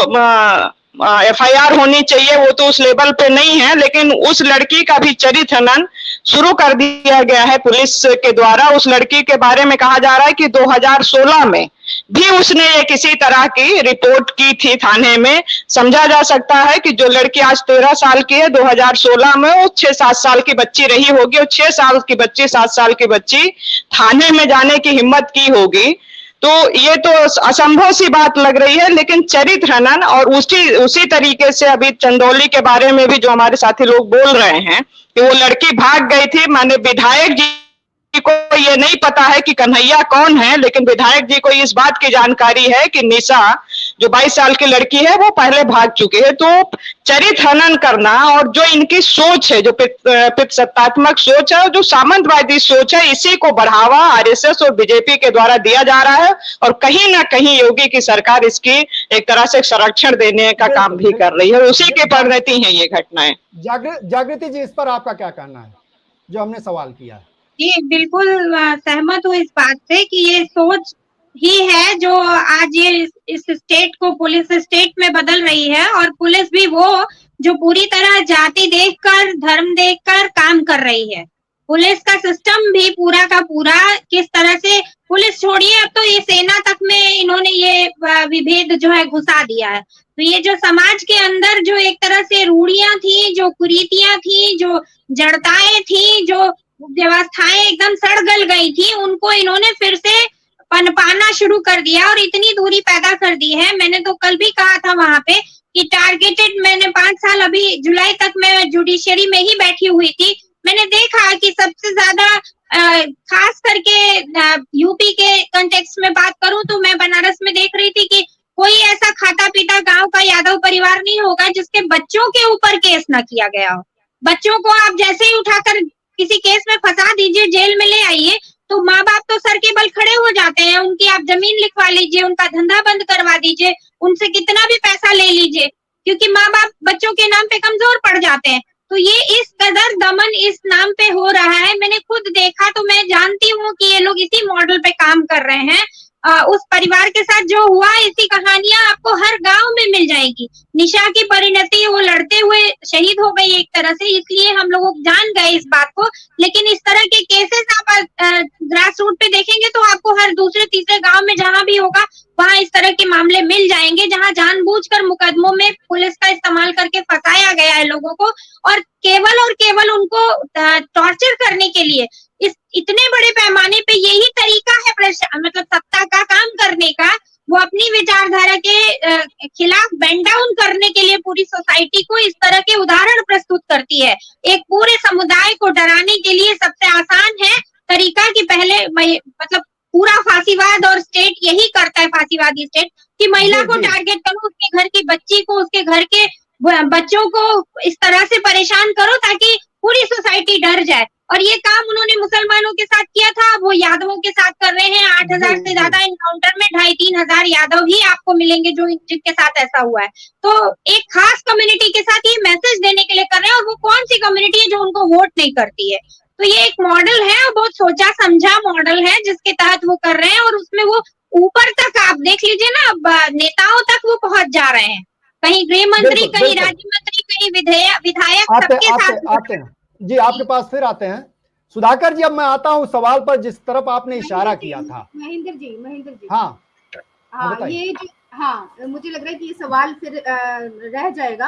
एफआईआर होनी चाहिए वो तो उस लेवल पे नहीं है, लेकिन उस लड़की का भी चरित्र हनन शुरू कर दिया गया है पुलिस के द्वारा। उस लड़की के बारे में कहा जा रहा है कि 2016 में भी उसने एक इसी तरह की रिपोर्ट की थी थाने में। समझा जा सकता है कि जो लड़की आज 13 साल की है, 2016 में वो 6-7 साल की बच्ची रही होगी, और 6 साल की बच्ची 7 साल की बच्ची थाने में जाने की हिम्मत की होगी। तो ये तो असंभव सी बात लग रही है। लेकिन चरित्र हनन और उसी तरीके से अभी चंदौली के बारे में भी जो हमारे साथी लोग बोल रहे हैं कि वो लड़की भाग गई थी, माने विधायक जी को ये नहीं पता है कि कन्हैया कौन है, लेकिन विधायक जी को इस बात की जानकारी है कि निशा जो 22 साल की लड़की है वो पहले भाग चुकी है। तो चरित्र हनन करना और जो इनकी सोच है, जो पितृसत्तात्मक सोच है, जो सामंतवादी सोच है, इसी को बढ़ावा आरएसएस और बीजेपी के द्वारा दिया जा रहा है, और कहीं ना कहीं योगी की सरकार इसकी एक तरह से संरक्षण देने का काम भी कर रही है, और उसी की परिणति है ये घटनाएं। जागृति जी, इस पर आपका क्या कहना है जो हमने सवाल किया है? जी बिल्कुल सहमत हूँ इस बात से कि ये सोच ही है जो आज ये इस स्टेट को पुलिस स्टेट में बदल रही है, और पुलिस भी वो जो पूरी तरह जाति देखकर धर्म देखकर काम कर रही है। पुलिस का सिस्टम भी पूरा का पूरा किस तरह से, पुलिस छोड़िए अब तो ये सेना तक में इन्होंने ये विभेद जो है घुसा दिया है। तो ये जो समाज के अंदर जो एक तरह से रूढ़ियां थी, जो कुरीतियां थी, जो जड़ताएं थी, जो व्यवस्थाएं एकदम सड़ गल गई थी, उनको इन्होंने फिर से पनपाना शुरू कर दिया और इतनी दूरी पैदा कर दी है। मैंने तो कल भी कहा था वहां पे कि टारगेटेड, मैंने 5 साल अभी जुलाई तक मैं जुडिशरी में ही बैठी हुई थी, मैंने देखा कि सबसे ज्यादा खास करके यूपी के कंटेक्स्ट में बात करूं तो मैं बनारस में देख रही थी कि कोई ऐसा खाता पीता गांव का यादव परिवार नहीं होगा जिसके बच्चों के ऊपर केस न किया गया हो। बच्चों को आप जैसे ही उठाकर किसी केस में फंसा दीजिए, जेल में ले आइए, तो माँ बाप तो सर के बल खड़े हो जाते हैं। उनकी आप जमीन लिखवा लीजिए, उनका धंधा बंद करवा दीजिए, उनसे कितना भी पैसा ले लीजिए, क्योंकि माँ बाप बच्चों के नाम पे कमजोर पड़ जाते हैं। तो ये इस कदर दमन इस नाम पे हो रहा है, मैंने खुद देखा, तो मैं जानती हूँ कि ये लोग इसी मॉडल पे काम कर रहे हैं। उस परिवार के साथ जो हुआ, इसी कहानियां आपको हर गांव में मिल जाएगी। निशा की परिणति, वो लड़ते हुए शहीद हो गई एक तरह से, इसलिए हम लोग जान गए इस बात को। लेकिन इस तरह के केसेस आप ग्रास रूट पे देखेंगे तो आपको हर दूसरे तीसरे गांव में जहां भी होगा वहां इस तरह के मामले मिल जाएंगे, जहां जानबूझकर मुकदमों में पुलिस का इस्तेमाल करके फंसाया गया है लोगों को, और केवल उनको टॉर्चर करने के लिए। इस इतने बड़े पैमाने पे यही तरीका है मतलब सत्ता का काम करने का। वो अपनी विचारधारा के खिलाफ बेंड डाउन करने के लिए पूरी सोसाइटी को इस तरह के उदाहरण प्रस्तुत करती है। एक पूरे समुदाय को डराने के लिए सबसे आसान है तरीका कि पहले मतलब पूरा फांसीवाद, और स्टेट यही करता है, फांसीवादी स्टेट, कि महिला को टारगेट करो, उसके घर की बच्ची को, उसके घर के बच्चों को इस तरह से परेशान करो ताकि पूरी सोसाइटी डर जाए। और ये काम उन्होंने मुसलमानों के साथ किया था, वो यादवों के साथ कर रहे हैं। 8,000 से ज्यादा इनकाउंटर में 2,500-3,000 यादव ही आपको मिलेंगे जो जिनके साथ ऐसा हुआ है। तो एक खास कम्युनिटी के साथ ये मैसेज देने के लिए कर रहे हैं, और वो कौन सी कम्युनिटी है जो उनको वोट नहीं करती है। तो ये एक मॉडल है और बहुत सोचा समझा मॉडल है जिसके तहत वो कर रहे हैं, और उसमें वो ऊपर तक आप देख लीजिए ना, नेताओं तक वो पहुंच जा रहे हैं। कहीं गृह मंत्री, कहीं राज्य मंत्री, कहीं विधायक, सबके साथ आते हैं जी, आपके पास फिर आते हैं सुधाकर जी। अब मैं आता हूं सवाल पर जिस तरफ आपने इशारा किया था। महेंद्र जी हाँ, ये जो मुझे लग रहा है कि ये सवाल फिर रह जाएगा,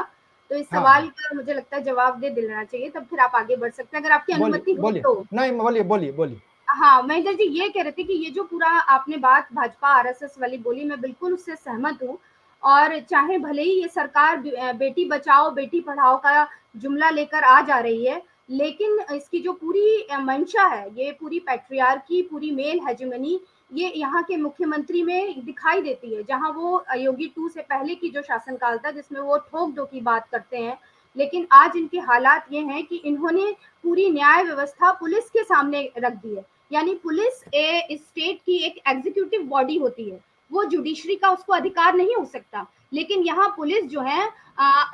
तो इस सवाल का मुझे लगता है जवाब दे देना चाहिए, तब फिर आप आगे बढ़ सकते हैं अगर आपकी अनुमति हो तो। नहीं, बोलिए। हाँ, महेंद्र जी ये कह रहे थे कि ये जो पूरा आपने बात भाजपा आरएसएस वाली बोली, मैं बिल्कुल उससे सहमत हूँ। और चाहे भले ही ये सरकार बेटी बचाओ बेटी पढ़ाओ का जुमला लेकर आ जा रही है, लेकिन इसकी जो पूरी मंशा है, ये पूरी पैट्रियार्की, पूरी मेल हेजेमनी, ये यहाँ के मुख्यमंत्री में दिखाई देती है। जहाँ वो योगी 2 से पहले की जो शासनकाल था जिसमें वो ठोक दो की बात करते हैं, लेकिन आज इनके हालात ये हैं कि इन्होंने पूरी न्याय व्यवस्था पुलिस के सामने रख दी है। यानी पुलिस इस स्टेट की एक एग्जीक्यूटिव बॉडी होती है, वो जुडिशरी का उसको अधिकार नहीं हो सकता, लेकिन यहाँ पुलिस जो है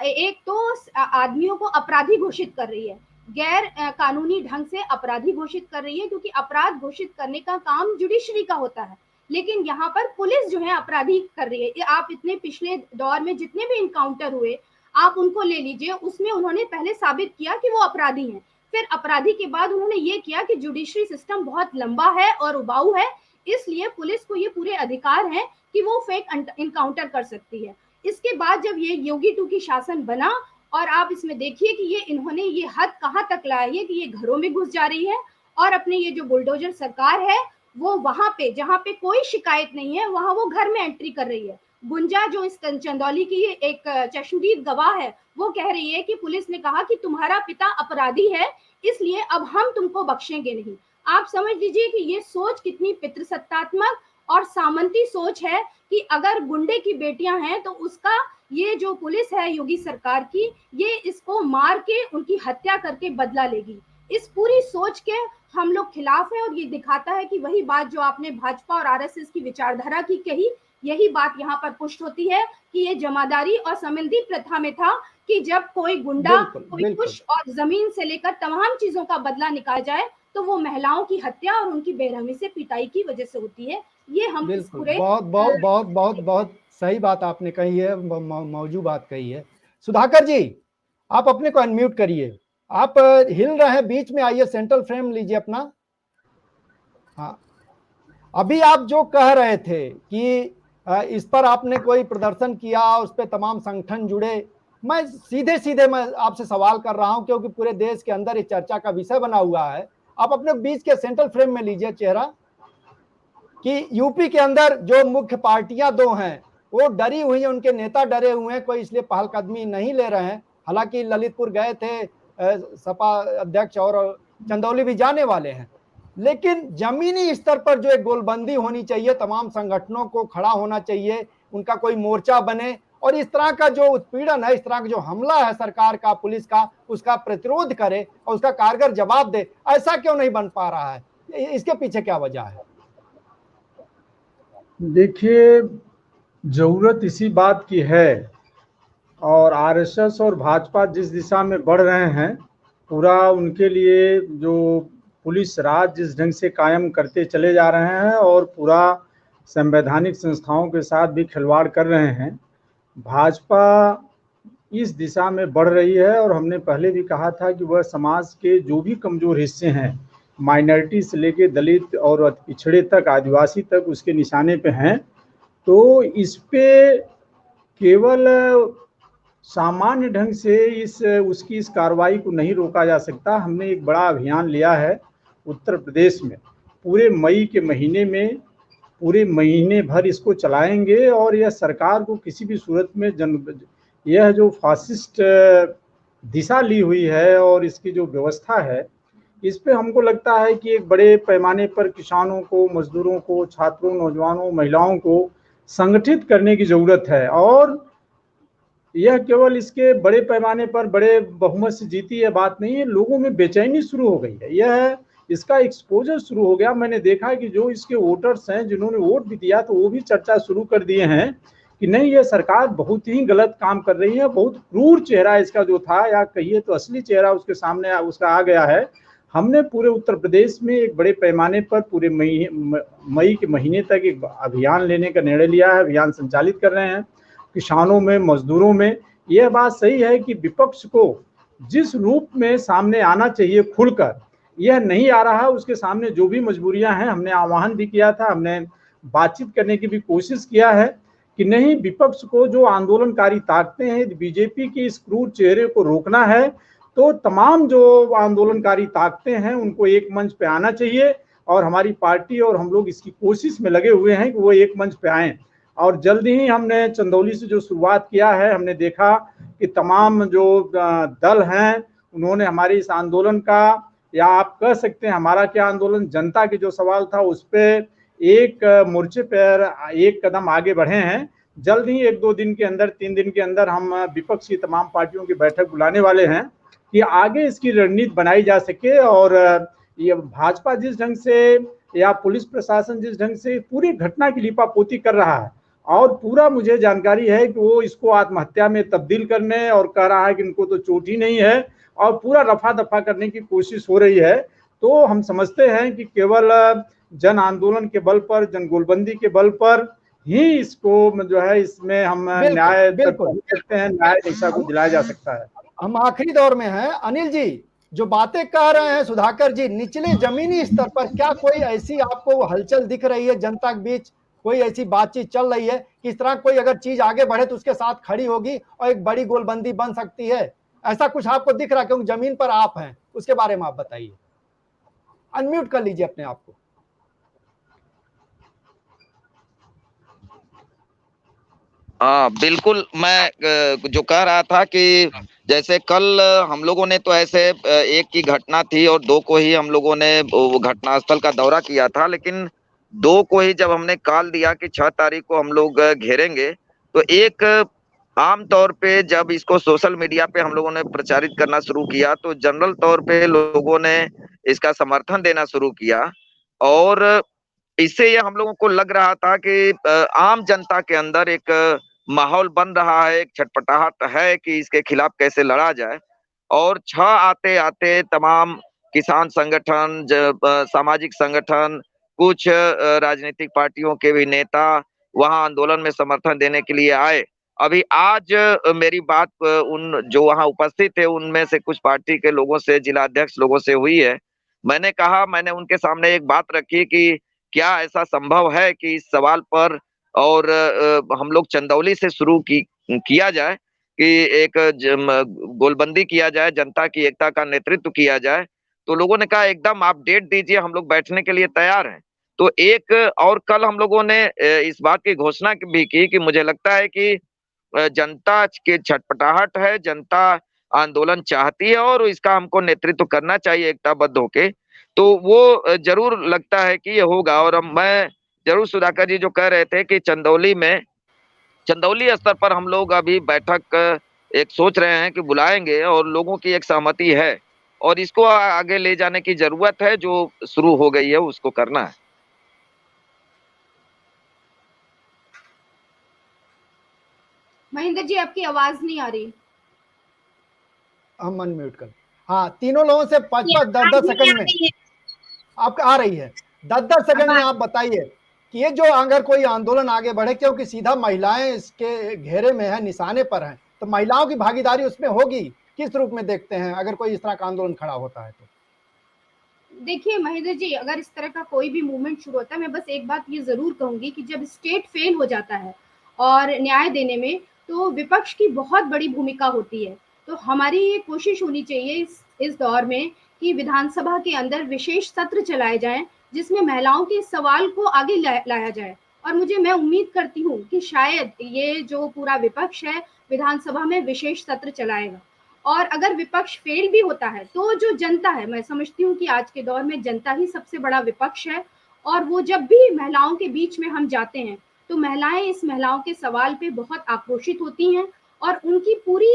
एक तो आदमियों को अपराधी घोषित कर रही है, गैर कानूनी ढंग से अपराधी घोषित कर रही है, क्योंकि अपराध घोषित करने का काम जुडिशरी का होता है, लेकिन यहाँ पर पुलिस जो है अपराधी कर रही है। आप इतने पिछले दौर में जितने भी इनकाउंटर हुए आप उनको ले लीजिए, उसमें उन्होंने पहले साबित किया कि वो अपराधी हैं, फिर अपराधी के बाद उन्होंने ये किया कि जुडिशरी सिस्टम बहुत लंबा है और उबाऊ है, इसलिए पुलिस को ये पूरे अधिकार हैं कि वो फेक इनकाउंटर कर सकती है। इसके बाद जब ये योगी 2 की शासन बना, और आप इसमें देखिए कि ये इन्होंने ये हद कहाँ तक लाई है कि ये घरों में घुस जा रही है, और अपने ये जो बुलडोजर सरकार है वो वहां पे जहां पे कोई शिकायत नहीं है वहां वो घर में एंट्री कर रही है। गुंजा जो इस चंदौली की एक चश्मदीद गवाह है, वो कह रही है कि पुलिस ने कहा कि तुम्हारा पिता अपराधी है, इसलिए अब हम तुमको बख्शेंगे नहीं। आप समझ लीजिए कि ये सोच कितनी पितृसत्तात्मक और सामंती सोच है कि अगर गुंडे की बेटियां हैं तो उसका ये जो पुलिस है योगी सरकार की, ये इसको मार के उनकी हत्या करके बदला लेगी। इस पूरी सोच के हम लोग खिलाफ है, और ये दिखाता है कि वही बात जो आपने भाजपा और आरएसएस की विचारधारा की कही, यही बात यहाँ पर पुष्ट होती है कि ये जमादारी और समंदी प्रथा में था कि जब कोई गुंडा, कोई कुछ और जमीन से लेकर तमाम चीजों का बदला निकाला जाए तो वो महिलाओं की हत्या और उनकी बेरहमी से पिटाई की वजह से होती है। ये हम पूरे बहुत सही बात आपने कही है, मौजू बात कही है। सुधाकर जी आप अपने को अनम्यूट करिए, आप हिल रहे हैं बीच में, आइए सेंट्रल फ्रेम लीजिए अपना। हाँ, अभी आप जो कह रहे थे कि इस पर आपने कोई प्रदर्शन किया, उस पर तमाम संगठन जुड़े, मैं सीधे मैं आपसे सवाल कर रहा हूं क्योंकि पूरे देश के अंदर इस चर्चा का विषय बना हुआ है। आप अपने बीच के सेंट्रल फ्रेम में लीजिए चेहरा, कि यूपी के अंदर जो मुख्य पार्टियां 2 हैं वो डरी हुई हैं, उनके नेता डरे हुए हैं, कोई इसलिए पहलकदमी नहीं ले रहे हैं। हालांकि ललितपुर गए थे सपा अध्यक्ष और चंदौली भी जाने वाले हैं, लेकिन जमीनी स्तर पर जो एक गोलबंदी होनी चाहिए, तमाम संगठनों को खड़ा होना चाहिए, उनका कोई मोर्चा बने और इस तरह का जो उत्पीड़न है, इस तरह का जो हमला है सरकार का, पुलिस का, उसका प्रतिरोध करे और उसका कारगर जवाब दे। ऐसा क्यों नहीं बन पा रहा है? इसके पीछे क्या वजह है? देखिए, जरूरत इसी बात की है, और आरएसएस और भाजपा जिस दिशा में बढ़ रहे हैं, पूरा उनके लिए जो पुलिस राज जिस ढंग से कायम करते चले जा रहे हैं और पूरा संवैधानिक संस्थाओं के साथ भी खिलवाड़ कर रहे हैं, भाजपा इस दिशा में बढ़ रही है। और हमने पहले भी कहा था कि वह समाज के जो भी कमज़ोर हिस्से हैं, माइनॉरिटी से लेके दलित और पिछड़े तक, आदिवासी तक, उसके निशाने पे हैं। तो इस पे केवल सामान्य ढंग से उसकी इस कार्रवाई को नहीं रोका जा सकता। हमने एक बड़ा अभियान लिया है उत्तर प्रदेश में, पूरे मई के महीने में, पूरे महीने भर इसको चलाएंगे, और यह सरकार को किसी भी सूरत में यह जो फासिस्ट दिशा ली हुई है और इसकी जो व्यवस्था है, इस पे हमको लगता है कि एक बड़े पैमाने पर किसानों को, मजदूरों को, छात्रों, नौजवानों, महिलाओं को संगठित करने की ज़रूरत है। और यह केवल इसके बड़े पैमाने पर बड़े बहुमत से जीती है बात नहीं है, लोगों में बेचैनी शुरू हो गई है, यह इसका एक्सपोजर शुरू हो गया। मैंने देखा कि जो इसके वोटर्स हैं जिन्होंने वोट भी दिया तो वो भी चर्चा शुरू कर दिए हैं कि नहीं, ये सरकार बहुत ही गलत काम कर रही है, बहुत क्रूर चेहरा इसका जो था, या कहिए तो असली चेहरा उसके सामने उसका आ गया है। हमने पूरे उत्तर प्रदेश में एक बड़े पैमाने पर पूरे मई के महीने तक एक अभियान लेने का निर्णय लिया है, अभियान संचालित कर रहे हैं किसानों में, मजदूरों में। यह बात सही है कि विपक्ष को जिस रूप में सामने आना चाहिए खुलकर, यह नहीं आ रहा। उसके सामने जो भी मजबूरियां हैं, हमने आह्वान भी किया था, हमने बातचीत करने की भी कोशिश किया है कि नहीं, विपक्ष को जो आंदोलनकारी ताकतें हैं, बीजेपी की इस क्रूर चेहरे को रोकना है तो तमाम जो आंदोलनकारी ताकतें हैं उनको एक मंच पे आना चाहिए, और हमारी पार्टी और हम लोग इसकी कोशिश में लगे हुए हैं कि वो एक मंच पे आएं। और जल्द ही हमने चंदौली से जो शुरुआत किया है, हमने देखा कि तमाम जो दल हैं उन्होंने हमारे इस आंदोलन का, या आप कह सकते हैं हमारा क्या आंदोलन, जनता के जो सवाल था उस पर एक मोर्चे पर एक कदम आगे बढ़े हैं। जल्द ही 1-2 दिन के अंदर, 3 दिन के अंदर हम विपक्ष की तमाम पार्टियों की बैठक बुलाने वाले हैं कि आगे इसकी रणनीति बनाई जा सके। और ये भाजपा जिस ढंग से या पुलिस प्रशासन जिस ढंग से पूरी घटना की लीपापोती कर रहा है, और पूरा मुझे जानकारी है कि वो इसको आत्महत्या में तब्दील करने, और कह रहा है कि इनको तो चोट ही नहीं है, और पूरा रफा दफा करने की कोशिश हो रही है। तो हम समझते हैं कि केवल जन आंदोलन के बल पर, जन गोलबंदी के बल पर ही इसको जो है, इसमें हम न्याय तक पहुंच सकते हैं, न्याय दिशा को दिलाया जा सकता है। हम आखिरी दौर में हैं। अनिल जी, जो बातें कह रहे हैं सुधाकर जी, निचले जमीनी स्तर पर क्या कोई ऐसी आपको हलचल दिख रही है जनता के बीच? कोई ऐसी बातचीत चल रही है कि इस तरह कोई अगर चीज आगे बढ़े तो उसके साथ खड़ी होगी और एक बड़ी गोलबंदी बन सकती है? ऐसा कुछ आपको दिख रहा है? क्योंकि जमीन पर आप हैं, उसके बारे में आप बताइए। अनम्यूट कर लीजिए अपने आप को। हाँ बिल्कुल, मैं जो कह रहा था कि जैसे कल हम लोगों ने तो ऐसे एक की घटना थी और 2 को ही हम लोगों ने वो घटनास्थल का दौरा किया था, लेकिन 2 को ही जब हमने कॉल दिया कि 6 तारीख को हम लोग घेरेंगे, तो एक आम तौर पे जब इसको सोशल मीडिया पे हम लोगों ने प्रचारित करना शुरू किया तो जनरल तौर पे लोगों ने इसका समर्थन देना शुरू किया, और इससे ये हम लोगों को लग रहा था कि आम जनता के अंदर एक माहौल बन रहा है, एक छटपटाहट है कि इसके खिलाफ कैसे लड़ा जाए। और 6 आते आते तमाम किसान संगठन, सामाजिक संगठन, कुछ राजनीतिक पार्टियों के भी नेता वहां आंदोलन में समर्थन देने के लिए आए। अभी आज मेरी बात उन जो वहां उपस्थित थे उनमें से कुछ पार्टी के लोगों से, जिला अध्यक्ष लोगों से हुई है। मैंने उनके सामने एक बात रखी कि क्या ऐसा संभव है कि इस सवाल पर और हम लोग चंदौली से शुरू किया जाए कि एक गोलबंदी किया जाए, जनता की एकता का नेतृत्व किया जाए। तो लोगों ने कहा एकदम आप डेट दीजिए, हम लोग बैठने के लिए तैयार हैं। तो एक और कल हम लोगों ने इस बात की घोषणा भी की कि मुझे लगता है कि जनता की छटपटाहट है, जनता आंदोलन चाहती है और इसका हमको नेतृत्व करना चाहिए एकताबद्ध होके। तो वो जरूर लगता है कि ये होगा। और मैं जरूर सुधाकर जी जो कह रहे थे कि चंदौली स्तर पर हम लोग अभी बैठक एक सोच रहे हैं कि बुलाएंगे, और लोगों की एक सहमति है और इसको आगे ले जाने की जरूरत है। जो शुरू हो गई है उसको करना है। महेंद्र जी, आपकी आवाज नहीं आ रही। हम अनम्यूट कर। हाँ, तीनों लोगों से 5-5, 10-10 सेकंड में आप आ रही है। 10-10 सेकंड में आप बताइए कि ये जो अगर कोई आंदोलन आगे बढ़े, क्योंकि सीधा महिलाएं इसके घेरे में है, निशाने पर हैं, तो महिलाओं की भागीदारी उसमें होगी, किस रूप में देखते हैं अगर कोई इस तरह का आंदोलन खड़ा होता है तो? देखिए महेंद्र जी, अगर इस तरह का कोई भी मूवमेंट शुरू होता है, मैं बस एक बात ये जरूर कहूंगी कि जब स्टेट फेल हो जाता है और न्याय देने में, तो विपक्ष की बहुत बड़ी भूमिका होती है। तो हमारी ये कोशिश होनी चाहिए इस दौर में कि विधानसभा के अंदर विशेष सत्र चलाए जाएं जिसमें महिलाओं के सवाल को आगे लाया जाए। और मैं उम्मीद करती हूँ कि शायद ये जो पूरा विपक्ष है विधानसभा में विशेष सत्र चलाएगा। और अगर विपक्ष फेल भी होता है तो जो जनता है, मैं समझती हूँ कि आज के दौर में जनता ही सबसे बड़ा विपक्ष है। और वो जब भी महिलाओं के बीच में हम जाते हैं तो महिलाएं इस महिलाओं के सवाल पे बहुत आक्रोशित होती हैं और उनकी पूरी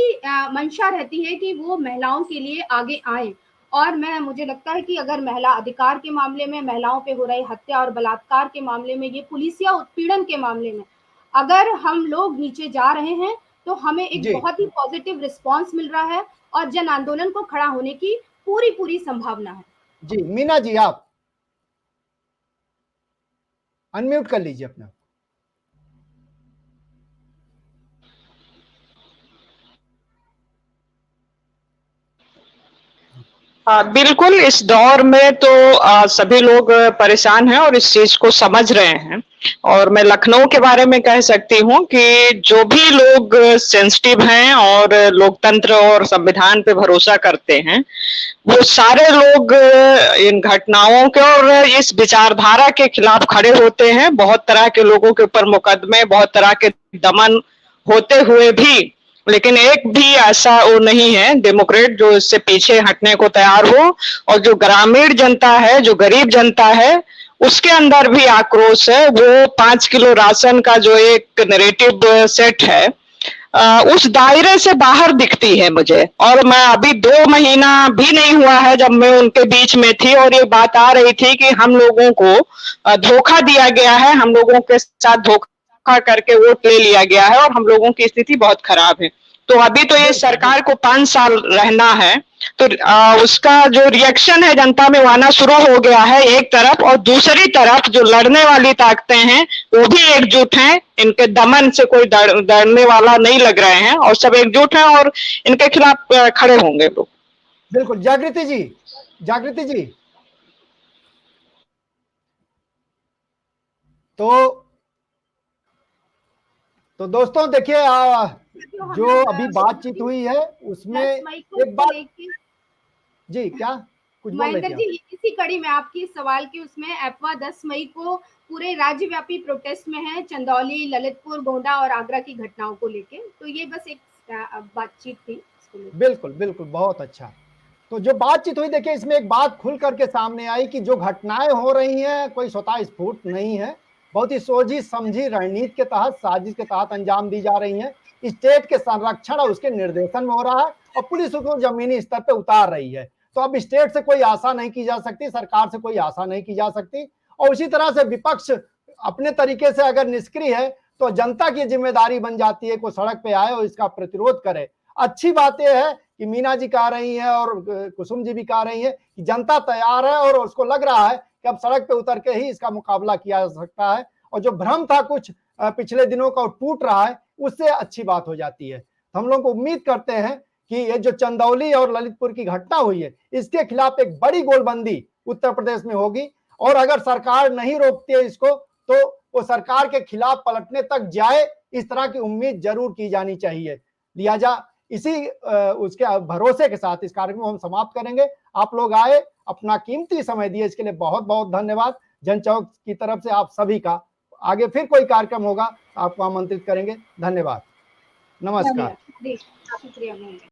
मंशा रहती है कि वो महिलाओं के लिए आगे आए। और मुझे लगता है कि अगर महिला अधिकार के मामले में, महिलाओं पे हो रही हत्या और बलात्कार के मामले में, ये पुलिसिया उत्पीड़न के मामले में अगर हम लोग नीचे जा रहे हैं तो हमें एक जी बहुत ही पॉजिटिव रिस्पांस मिल रहा है और जन आंदोलन को खड़ा होने की पूरी पूरी संभावना है। जी मीना जी, आप अनम्यूट कर लीजिए अपना। बिल्कुल, इस दौर में तो सभी लोग परेशान हैं और इस चीज को समझ रहे हैं। और मैं लखनऊ के बारे में कह सकती हूँ कि जो भी लोग सेंसिटिव हैं और लोकतंत्र और संविधान पे भरोसा करते हैं, वो सारे लोग इन घटनाओं के और इस विचारधारा के खिलाफ खड़े होते हैं। बहुत तरह के लोगों के ऊपर मुकदमे, बहुत तरह के दमन होते हुए भी, लेकिन एक भी ऐसा वो नहीं है डेमोक्रेट जो इससे पीछे हटने को तैयार हो। और जो ग्रामीण जनता है, जो गरीब जनता है, उसके अंदर भी आक्रोश है। वो 5 किलो राशन का जो एक नैरेटिव सेट है, उस दायरे से बाहर दिखती है मुझे। और मैं अभी 2 महीना भी नहीं हुआ है जब मैं उनके बीच में थी और ये बात आ रही थी कि हम लोगों को धोखा दिया गया है, हम लोगों के साथ धोखा करके वोट ले लिया गया है और हम लोगों की स्थिति बहुत खराब है। तो अभी तो ये सरकार को 5 साल रहना है, तो उसका जो रिएक्शन है जनता में वो आना शुरू हो गया है एक तरफ, और दूसरी तरफ जो लड़ने वाली ताकतें हैं वो भी एकजुट हैं। इनके दमन से कोई डरने वाला नहीं लग रहे हैं और सब एकजुट हैं और इनके खिलाफ खड़े होंगे लोग। बिल्कुल। जागृति जी, जागृति जी, तो दोस्तों देखिए, जो अभी बातचीत हुई है उसमें एक बात। जी क्या कुछ बोल रहे महेंद्र थे जी, इसी कड़ी में आपकी सवाल की उसमें अफवाह 10 मई को पूरे राज्यव्यापी प्रोटेस्ट में है, चंदौली, ललितपुर, गोंडा और आगरा की घटनाओं को लेके। तो ये बस एक बातचीत थी। बिल्कुल बिल्कुल, बहुत अच्छा। तो जो बातचीत हुई, देखिए इसमें एक बात खुल करके सामने आई कि जो घटनाएं हो रही हैं कोई स्वतः स्फूर्त नहीं है, बहुत ही सोची समझी रणनीति के तहत, साजिश के तहत अंजाम दी जा रही हैं। स्टेट के संरक्षण और उसके निर्देशन में हो रहा है और पुलिस उसको जमीनी स्तर पे उतार रही है। तो अब स्टेट से कोई आशा नहीं की जा सकती, सरकार से कोई आशा नहीं की जा सकती। और उसी तरह से विपक्ष अपने तरीके से अगर निष्क्रिय है तो जनता की जिम्मेदारी बन जाती है कोई सड़क पे आए और इसका प्रतिरोध करे। अच्छी बात यह है कि मीना जी कह रही हैं और कुसुम जी भी कह रही हैं कि जनता तैयार है और उसको लग रहा है कि अब सड़क पे उतर के ही इसका मुकाबला किया जा सकता है। और जो भ्रम था कुछ पिछले दिनों का टूट रहा है, उससे अच्छी बात हो जाती है। हम लोग को उम्मीद करते हैं कि ये जो चंदौली और ललितपुर की घटना हुई है, इसके खिलाफ एक बड़ी गोलबंदी उत्तर प्रदेश में होगी। और अगर सरकार नहीं रोकती है इसको तो वो सरकार के खिलाफ पलटने तक जाए, इस तरह की उम्मीद जरूर की जानी चाहिए। लिहाजा इसी उसके भरोसे के साथ इस कार्यक्रम को हम समाप्त करेंगे। आप लोग आए, अपना कीमती समय दिए, इसके लिए बहुत बहुत धन्यवाद। जनचौक की तरफ से आप सभी का। आगे फिर कोई कार्यक्रम होगा आपको आमंत्रित करेंगे। धन्यवाद, नमस्कार। शुक्रिया।